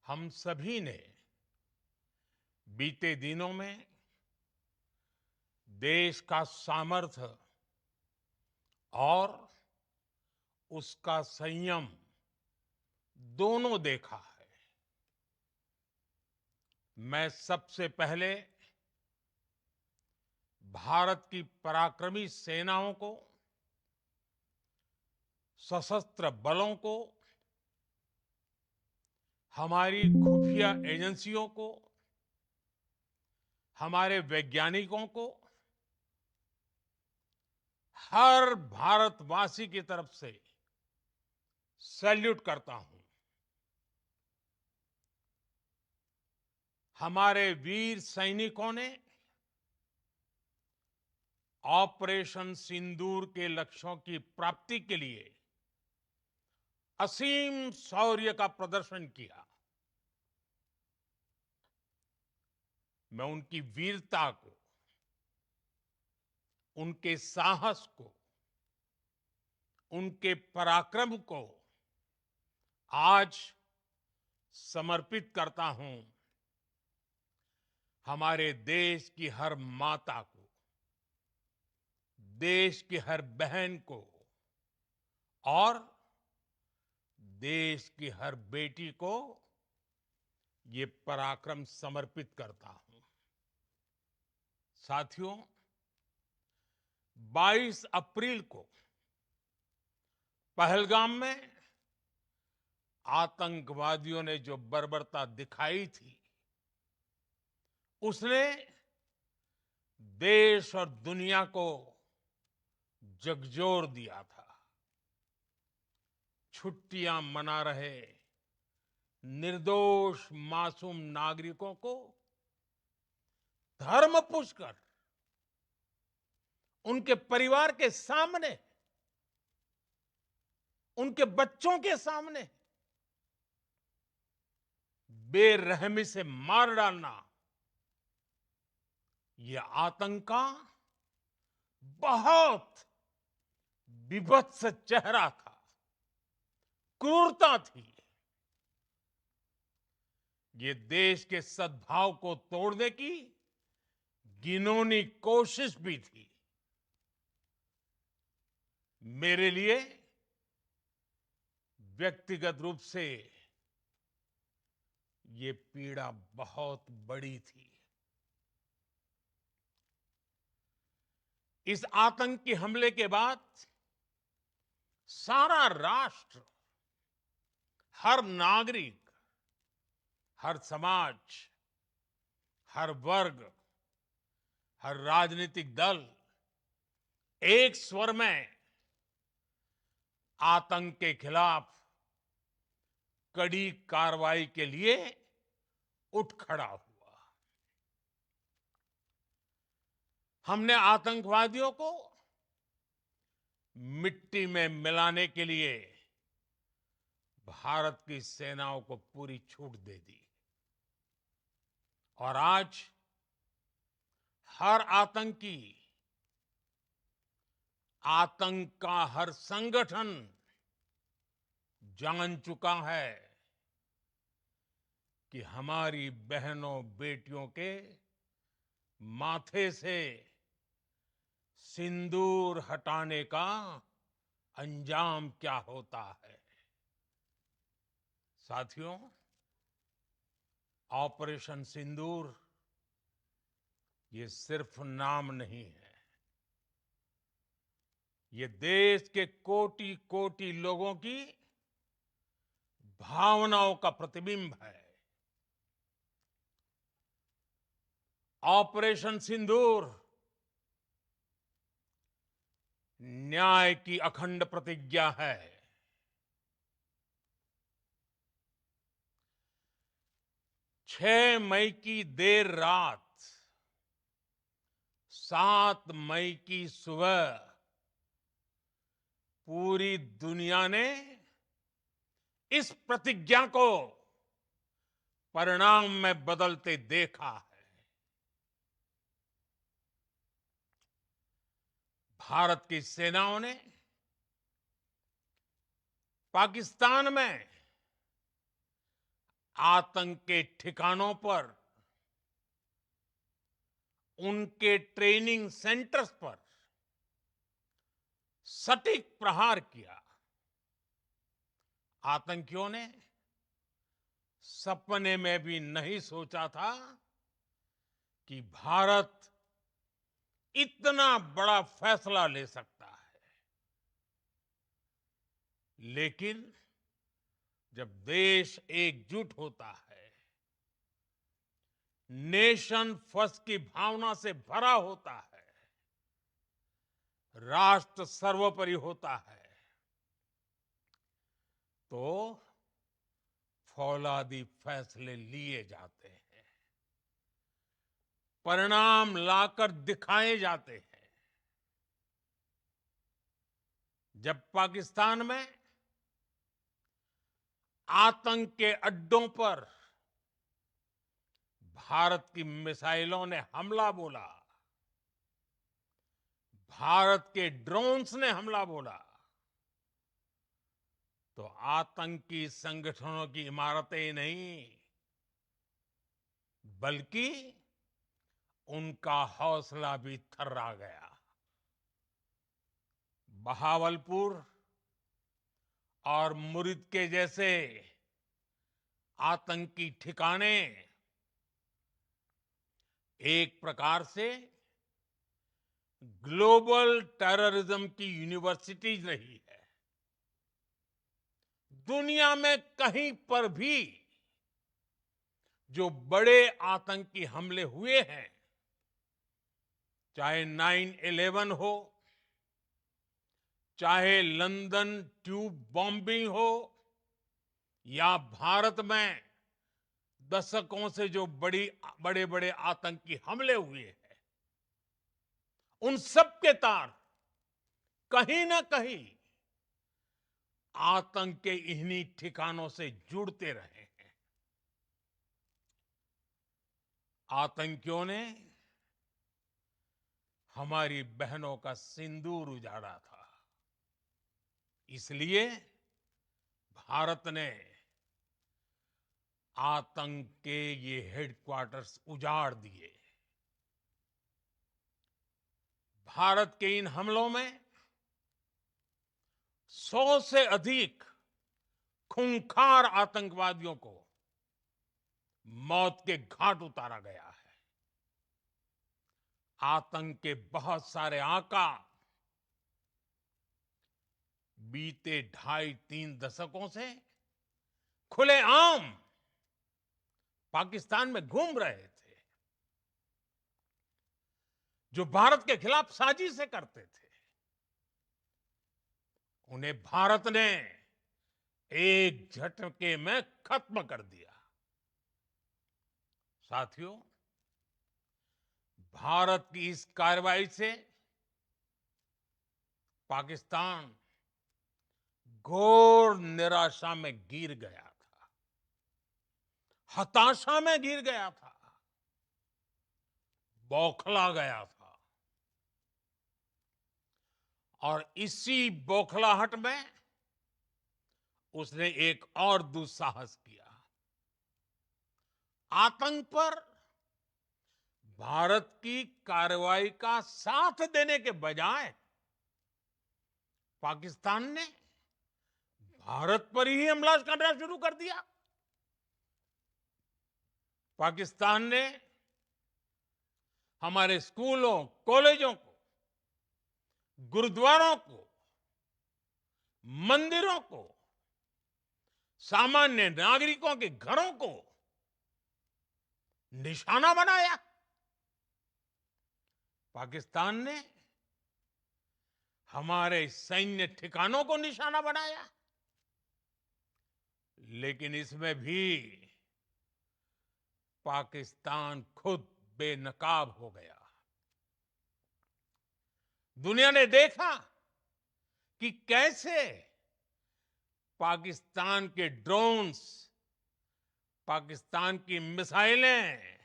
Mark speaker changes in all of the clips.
Speaker 1: हम सभी ने बीते दिनों में देश का सामर्थ्य और उसका संयम दोनों देखा है। मैं सबसे पहले भारत की पराक्रमी सेनाओं को, सशस्त्र बलों को, हमारी खुफिया एजेंसियों को, हमारे वैज्ञानिकों को, हर भारतवासी की तरफ से सैल्यूट करता हूं। हमारे वीर सैनिकों ने ऑपरेशन सिंदूर के लक्ष्यों की प्राप्ति के लिए असीम शौर्य का प्रदर्शन किया। मैं उनकी वीरता को, उनके साहस को, उनके पराक्रम को आज समर्पित करता हूं हमारे देश की हर माता को, देश की हर बहन को और देश की हर बेटी को ये पराक्रम समर्पित करता हूं। साथियों, 22 अप्रैल को पहलगाम में आतंकवादियों ने जो बर्बरता दिखाई थी, उसने देश और दुनिया को झकझोर दिया था। छुट्टियां मना रहे निर्दोष मासूम नागरिकों को धर्म पूछकर उनके परिवार के सामने, उनके बच्चों के सामने बेरहमी से मार डालना, यह आतंक का बहुत विभत्स चेहरा था, क्रूरता थी। ये देश के सद्भाव को तोड़ने की घिनौनी कोशिश भी थी। मेरे लिए व्यक्तिगत रूप से ये पीड़ा बहुत बड़ी थी। इस आतंकी हमले के बाद सारा राष्ट्र, हर नागरिक, हर समाज, हर वर्ग, हर राजनीतिक दल एक स्वर में आतंक के खिलाफ कड़ी कार्रवाई के लिए उठ खड़ा हुआ। हमने आतंकवादियों को मिट्टी में मिलाने के लिए भारत की सेनाओं को पूरी छूट दे दी और आज हर आतंकी, आतंक का हर संगठन जान चुका है कि हमारी बहनों बेटियों के माथे से सिंदूर हटाने का अंजाम क्या होता है। साथियों, ऑपरेशन सिंदूर ये सिर्फ नाम नहीं है, ये देश के कोटि कोटि लोगों की भावनाओं का प्रतिबिंब है। ऑपरेशन सिंदूर न्याय की अखंड प्रतिज्ञा है। 6 मई की देर रात, 7 मई की सुबह पूरी दुनिया ने इस प्रतिज्ञा को परिणाम में बदलते देखा है। भारत की सेनाओं ने पाकिस्तान में आतंक के ठिकानों पर, उनके ट्रेनिंग सेंटर्स पर सटीक प्रहार किया। आतंकियों ने सपने में भी नहीं सोचा था कि भारत इतना बड़ा फैसला ले सकता है। लेकिन जब देश एकजुट होता है, नेशन फर्स्ट की भावना से भरा होता है, राष्ट्र सर्वोपरि होता है, तो फौलादी फैसले लिए जाते हैं, परिणाम लाकर दिखाए जाते हैं। जब पाकिस्तान में आतंक के अड्डों पर भारत की मिसाइलों ने हमला बोला, भारत के ड्रोन्स ने हमला बोला, तो आतंकी संगठनों की इमारतें ही नहीं, बल्कि उनका हौसला भी थर्रा गया। बहावलपुर और मुरिद के जैसे आतंकी ठिकाने एक प्रकार से ग्लोबल टेररिज्म की यूनिवर्सिटीज रही है। दुनिया में कहीं पर भी जो बड़े आतंकी हमले हुए हैं, चाहे 9/11 हो, चाहे लंदन ट्यूब बॉम्बिंग हो, या भारत में दशकों से जो बड़े बड़े आतंकी हमले हुए हैं, उन सब के तार कहीं ना कहीं आतंक के इन्हीं ठिकानों से जुड़ते रहे हैं। आतंकियों ने हमारी बहनों का सिंदूर उजाड़ा था, इसलिए भारत ने आतंक के ये हेडक्वार्टर्स उजाड़ दिए। भारत के इन हमलों में 100 से अधिक खूंखार आतंकवादियों को मौत के घाट उतारा गया है। आतंक के बहुत सारे आका बीते 2.5-3 दशकों से खुलेआम पाकिस्तान में घूम रहे थे, जो भारत के खिलाफ साजिशें करते थे। उन्हें भारत ने एक झटके में खत्म कर दिया। साथियों, भारत की इस कार्रवाई से पाकिस्तान घोर निराशा में गिर गया था, हताशा में गिर गया था, बौखला गया था। और इसी बौखलाहट में उसने एक और दुस्साहस किया। आतंक पर भारत की कार्रवाई का साथ देने के बजाय पाकिस्तान ने भारत पर ही हमला करना शुरू कर दिया। पाकिस्तान ने हमारे स्कूलों, कॉलेजों को, गुरुद्वारों को, मंदिरों को, सामान्य नागरिकों के घरों को निशाना बनाया। पाकिस्तान ने हमारे सैन्य ठिकानों को निशाना बनाया। लेकिन इसमें भी पाकिस्तान खुद बेनकाब हो गया। दुनिया ने देखा कि कैसे पाकिस्तान के ड्रोन्स, पाकिस्तान की मिसाइलें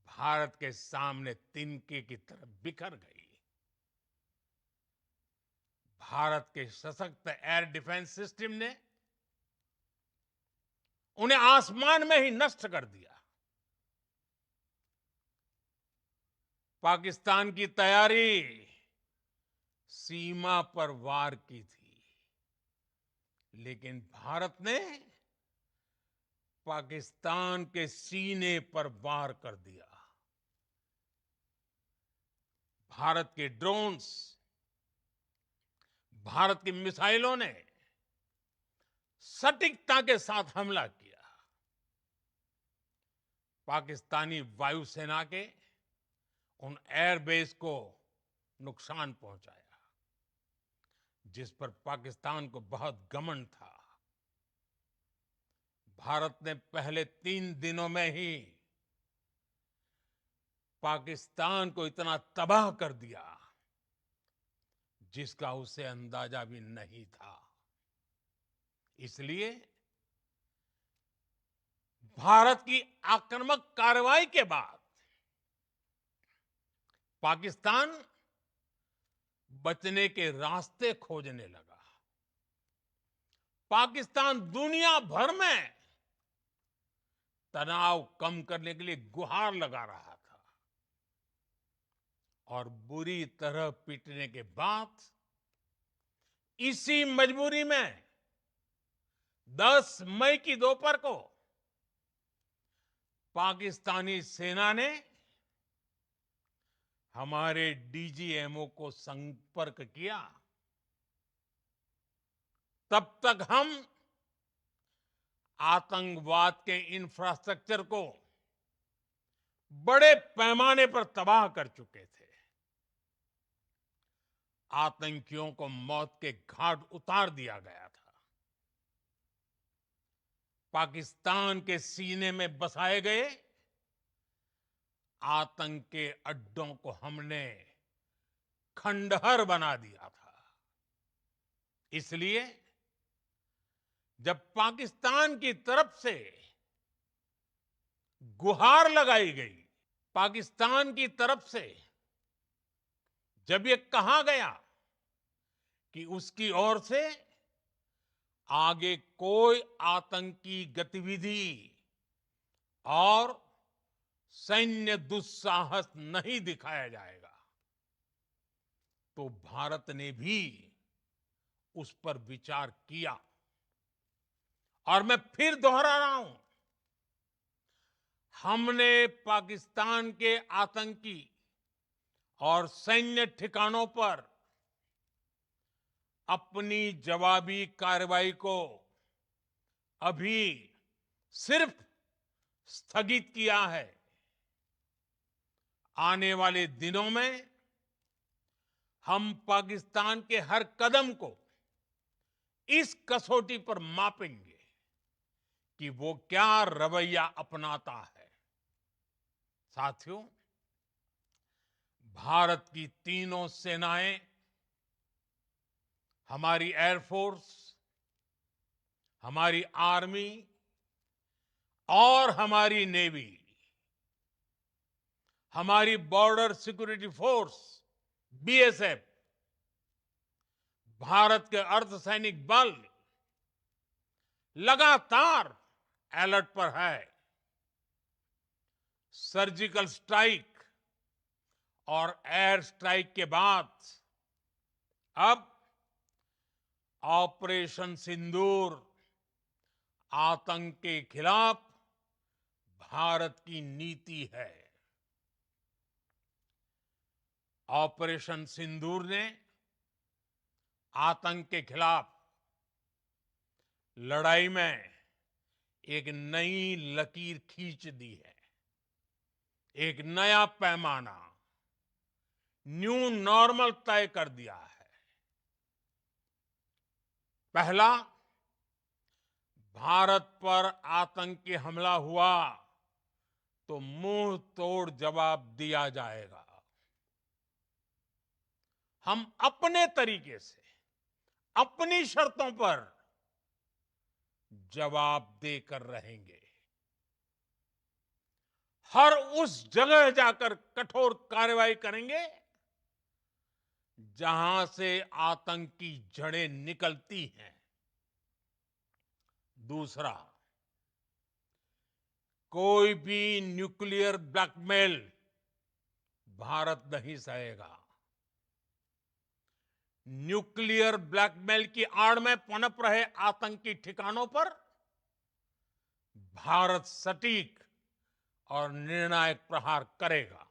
Speaker 1: भारत के सामने तिनके की तरह बिखर गई। भारत के सशक्त एयर डिफेंस सिस्टम ने उन्हें आसमान में ही नष्ट कर दिया। पाकिस्तान की तैयारी सीमा पर वार की थी, लेकिन भारत ने पाकिस्तान के सीने पर वार कर दिया। भारत के ड्रोन्स, भारत की मिसाइलों ने सटीकता के साथ हमला किया। पाकिस्तानी वायुसेना के उन एयरबेस को नुकसान पहुंचाया, जिस पर पाकिस्तान को बहुत घमंड था। भारत ने पहले 3 दिनों में ही पाकिस्तान को इतना तबाह कर दिया, जिसका उसे अंदाजा भी नहीं था। इसलिए भारत की आक्रामक कार्रवाई के बाद पाकिस्तान बचने के रास्ते खोजने लगा। पाकिस्तान दुनिया भर में तनाव कम करने के लिए गुहार लगा रहा था, और बुरी तरह पीटने के बाद इसी मजबूरी में 10 मई की दोपहर को पाकिस्तानी सेना ने हमारे डीजीएमओ को संपर्क किया। तब तक हम आतंकवाद के इंफ्रास्ट्रक्चर को बड़े पैमाने पर तबाह कर चुके थे। आतंकियों को मौत के घाट उतार दिया गया था। पाकिस्तान के सीने में बसाए गए आतंक के अड्डों को हमने खंडहर बना दिया था। इसलिए जब पाकिस्तान की तरफ से गुहार लगाई गई, पाकिस्तान की तरफ से जब ये कहा गया कि उसकी ओर से आगे कोई आतंकी गतिविधि और सैन्य दुस्साहस नहीं दिखाया जाएगा, तो भारत ने भी उस पर विचार किया। और मैं फिर दोहरा रहा हूं, हमने पाकिस्तान के आतंकी और सैन्य ठिकानों पर अपनी जवाबी कार्रवाई को अभी सिर्फ स्थगित किया है। आने वाले दिनों में हम पाकिस्तान के हर कदम को इस कसौटी पर मापेंगे कि वो क्या रवैया अपनाता है। साथियों, भारत की तीनों सेनाएं, हमारी एयरफोर्स, हमारी आर्मी और हमारी नेवी, हमारी border security force BSF, Bharat के अर्धसैनिक बल लगातार अलर्ट पर है। सर्जिकल स्ट्राइक और एयर स्ट्राइक के बाद अब ऑपरेशन सिंदूर आतंक के खिलाफ भारत की नीति है। ऑपरेशन सिंदूर ने आतंक के खिलाफ लड़ाई में एक नई लकीर खींच दी है, एक नया पैमाना, न्यू नॉर्मल तय कर दिया है। पहला, भारत पर आतंकी हमला हुआ तो मुंह तोड़ जवाब दिया जाएगा। हम अपने तरीके से, अपनी शर्तों पर जवाब देकर रहेंगे। हर उस जगह जाकर कठोर कार्रवाई करेंगे जहां से आतंक की जड़ें निकलती हैं। दूसरा, कोई भी न्यूक्लियर ब्लैकमेल भारत नहीं सहेगा। न्यूक्लियर ब्लैकमेल की आड़ में पनप रहे आतंकी ठिकानों पर भारत सटीक और निर्णायक प्रहार करेगा।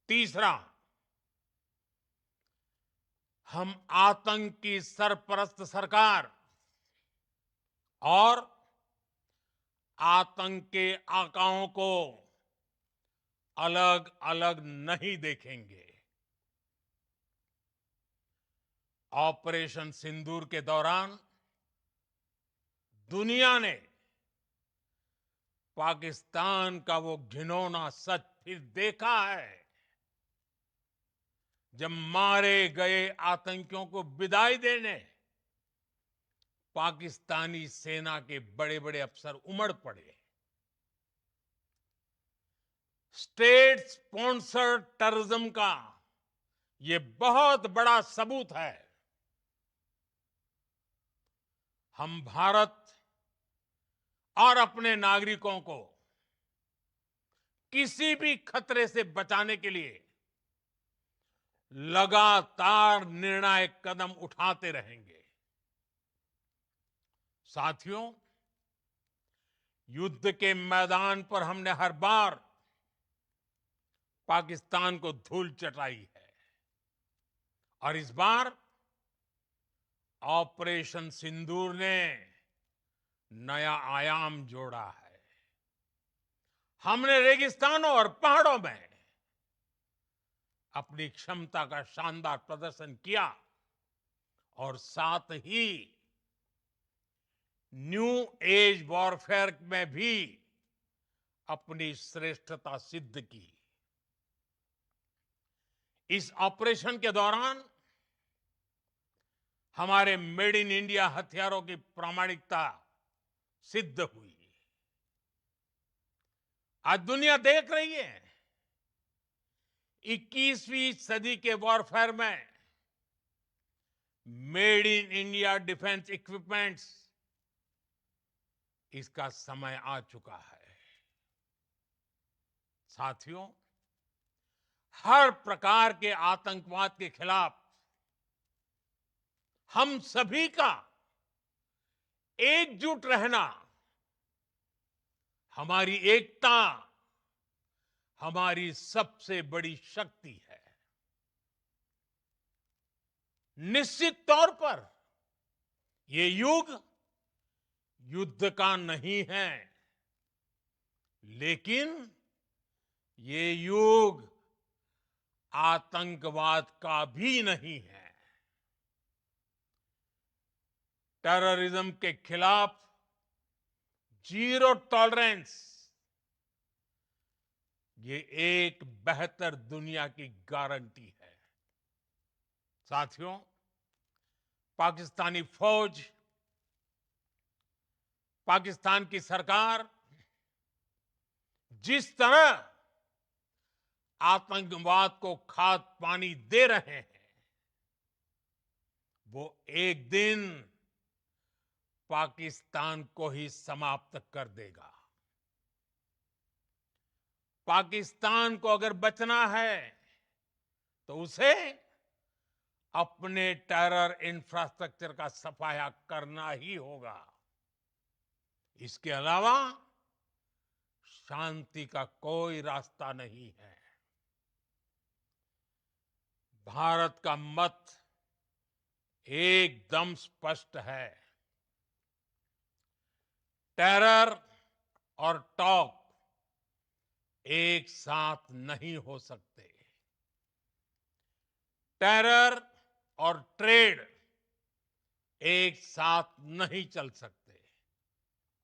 Speaker 1: तीसरा, हम आतंक की सरपरस्त सरकार और आतंक के आकाओं को अलग अलग नहीं देखेंगे। ऑपरेशन सिंदूर के दौरान दुनिया ने पाकिस्तान का वो घिनौना सच फिर देखा है, जब मारे गए आतंकियों को विदाई देने पाकिस्तानी सेना के बड़े बड़े अफसर उमड़ पड़े। स्टेट स्पॉन्सर्ड टेररिज्म का ये बहुत बड़ा सबूत है। हम भारत और अपने नागरिकों को किसी भी खतरे से बचाने के लिए लगातार निर्णायक कदम उठाते रहेंगे। साथियों, युद्ध के मैदान पर हमने हर बार पाकिस्तान को धूल चटाई है और इस बार ऑपरेशन सिंदूर ने नया आयाम जोड़ा है। हमने रेगिस्तानों और पहाड़ों में अपनी क्षमता का शानदार प्रदर्शन किया और साथ ही न्यू एज वॉरफेयर में भी अपनी श्रेष्ठता सिद्ध की। इस ऑपरेशन के दौरान हमारे मेड इन इंडिया हथियारों की प्रामाणिकता सिद्ध हुई। आज दुनिया देख रही है 21वीं सदी के वॉरफेयर में made in India defence equipments, इसका समय आ चुका है। साथियों, हर प्रकार के आतंकवाद के खिलाफ हम सभी का एकजुट रहना हमारी एकता, हमारी सबसे बड़ी शक्ति है। निश्चित तौर पर ये युग युद्ध का नहीं है, लेकिन ये युग आतंकवाद का भी नहीं है। टेररिज्म के खिलाफ जीरो टॉलरेंस, ये एक बेहतर दुनिया की गारंटी है। साथियों, पाकिस्तानी फौज, पाकिस्तान की सरकार जिस तरह आतंकवाद को खाद पानी दे रहे हैं, वो एक दिन पाकिस्तान को ही समाप्त कर देगा। पाकिस्तान को अगर बचना है तो उसे अपने टेरर इंफ्रास्ट्रक्चर का सफाया करना ही होगा। इसके अलावा शांति का कोई रास्ता नहीं है। भारत का मत एकदम स्पष्ट है। टेरर और टॉक एक साथ नहीं हो सकते। टेरर और ट्रेड एक साथ नहीं चल सकते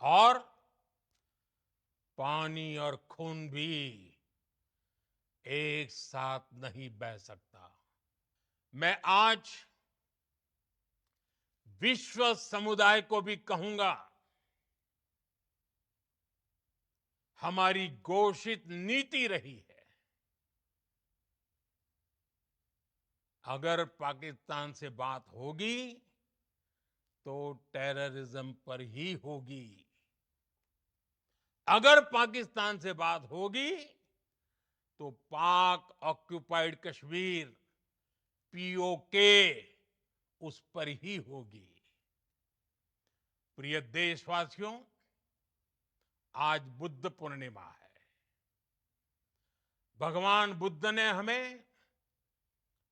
Speaker 1: और पानी और खून भी एक साथ नहीं बह सकता। मैं आज विश्व समुदाय को भी कहूंगा, हमारी घोषित नीति रही है, अगर पाकिस्तान से बात होगी तो टेररिज्म पर ही होगी। अगर पाकिस्तान से बात होगी तो पाक ऑक्युपाइड कश्मीर पीओके उस पर ही होगी। प्रिय देशवासियों, आज बुद्ध पूर्णिमा है। भगवान बुद्ध ने हमें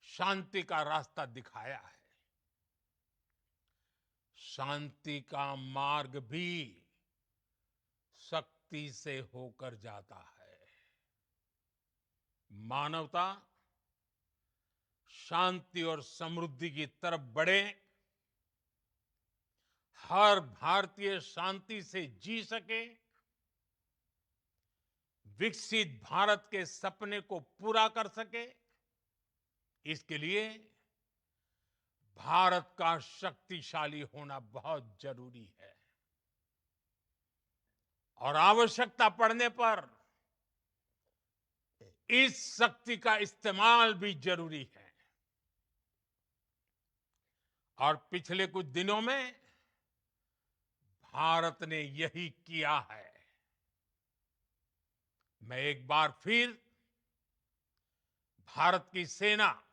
Speaker 1: शांति का रास्ता दिखाया है। शांति का मार्ग भी शक्ति से होकर जाता है। मानवता शांति और समृद्धि की तरफ बढ़े, हर भारतीय शांति से जी सके, विकसित भारत के सपने को पूरा कर सके, इसके लिए भारत का शक्तिशाली होना बहुत जरूरी है। और आवश्यकता पड़ने पर इस शक्ति का इस्तेमाल भी जरूरी है। और पिछले कुछ दिनों में भारत ने यही किया है। मैं एक बार फिर भारत की सेना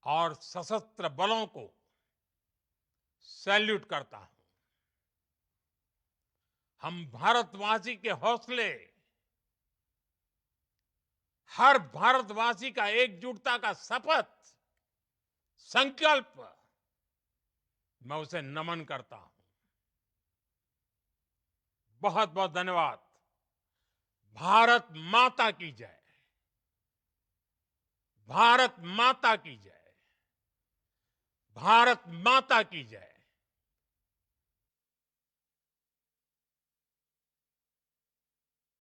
Speaker 1: और सशस्त्र बलों को सैल्यूट करता हूं। हम भारतवासी के हौसले, हर भारतवासी का एकजुटता का शपथ, संकल्प, मैं उसे नमन करता हूं। बहुत बहुत धन्यवाद। भारत माता की जय। भारत माता की जय। भारत माता की जय।